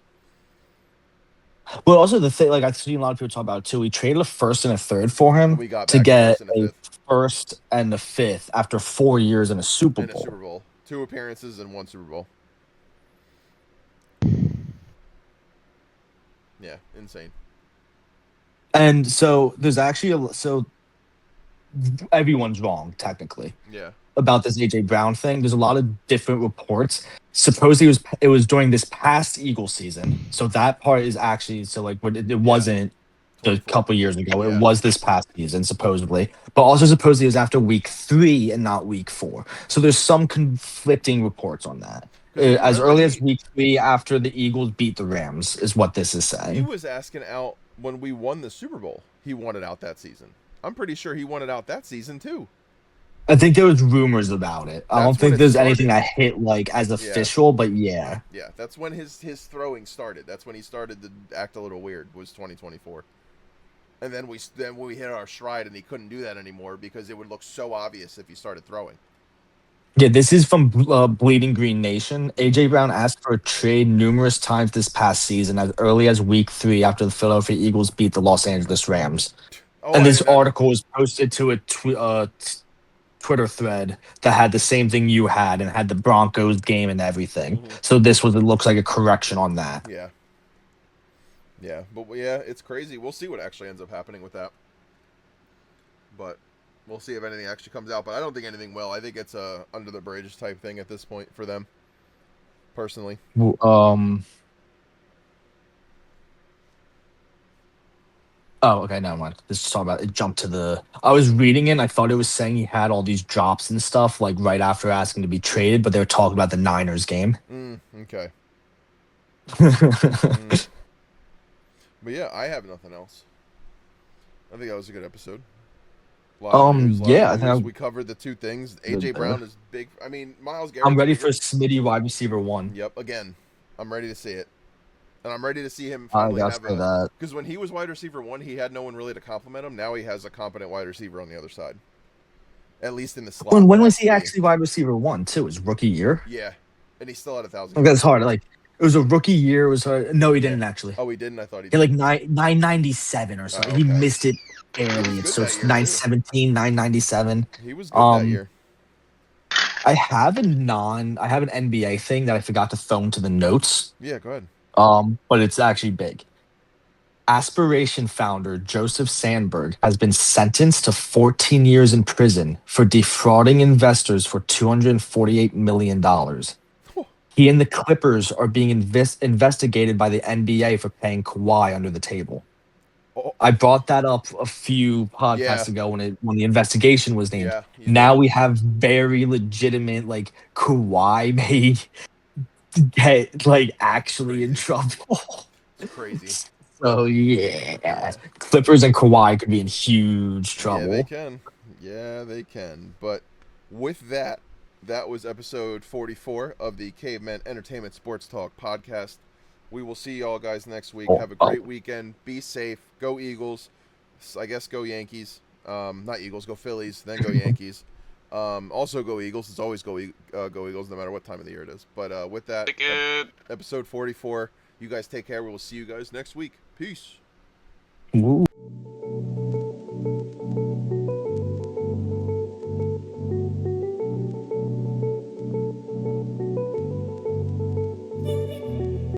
Well, also the thing, I've seen a lot of people talk about it too. We traded a first and a third for him to get a first and a fifth after 4 years in a Super Bowl. 2 appearances and 1 Super Bowl. Yeah, insane. And so there's actually everyone's wrong technically. Yeah. About this AJ Brown thing. There's a lot of different reports. Supposedly it was during this past Eagles season. So that part is actually it wasn't a couple years ago. Yeah. It was this past season supposedly, but also supposedly it was after week 3 and not week 4. So there's some conflicting reports on that. As early as week 3 after the Eagles beat the Rams is what this is saying. He was asking out when we won the Super Bowl. He wanted out that season. I'm pretty sure he wanted out that season too. I think there was rumors about it. I don't think there's anything that hit as official, but yeah. Yeah, that's when his throwing started. That's when he started to act a little weird. Was 2024. And then we hit our stride, and he couldn't do that anymore because it would look so obvious if he started throwing. Yeah, this is from Bleeding Green Nation. AJ Brown asked for a trade numerous times this past season, as early as week 3 after the Philadelphia Eagles beat the Los Angeles Rams. And this article was posted to a Twitter thread that had the same thing you had and had the Broncos game and everything. Mm-hmm. So it looks like a correction on that. Yeah. Yeah, but yeah, it's crazy. We'll see what actually ends up happening with that. But we'll see if anything actually comes out. But I don't think anything will. I think it's a under the bridge type thing at this point for them, personally. Oh, okay, never mind. This is talking about it. Jumped to the. I was reading it. And I thought it was saying he had all these drops and stuff right after asking to be traded, but they were talking about the Niners game. Okay. But yeah, I have nothing else. I think that was a good episode. I think we covered the 2 things. AJ Brown is big. I mean, Myles Garrett. I'm ready for Smitty wide receiver 1. Yep. Again, I'm ready to see it. And I'm ready to see him finally have because when he was wide receiver 1, he had no one really to compliment him. Now he has a competent wide receiver on the other side. At least in the slot. When was he actually wide receiver 1 too? His rookie year? Yeah. And he still had 1,000. That's hard. It was a rookie year. It was hard. No, he didn't actually. Oh, he didn't? I thought he did. He 997 or something. He missed it barely. So it's 917, 997. He was good that year. I have an NBA thing that I forgot to throw into the notes. Yeah, go ahead. But it's actually big. Aspiration founder Joseph Sandberg has been sentenced to 14 years in prison for defrauding investors for $248 million. He and the Clippers are being investigated by the NBA for paying Kawhi under the table. I brought that up a few podcasts ago when the investigation was named. Now we have very legitimate Kawhi may get actually in trouble. It's crazy. So yeah, Clippers and Kawhi could be in huge trouble. Yeah, they can. But with that was episode 44 of the Caveman Entertainment Sports Talk podcast. We will see y'all guys next week. Have a great weekend. Be safe. Go Eagles. I guess go Yankees. Not Eagles. Go Phillies. Then go Yankees. Also go Eagles. It's always go Eagles no matter what time of the year it is. But with that, episode 44. You guys take care. We will see you guys next week. Peace. Woo.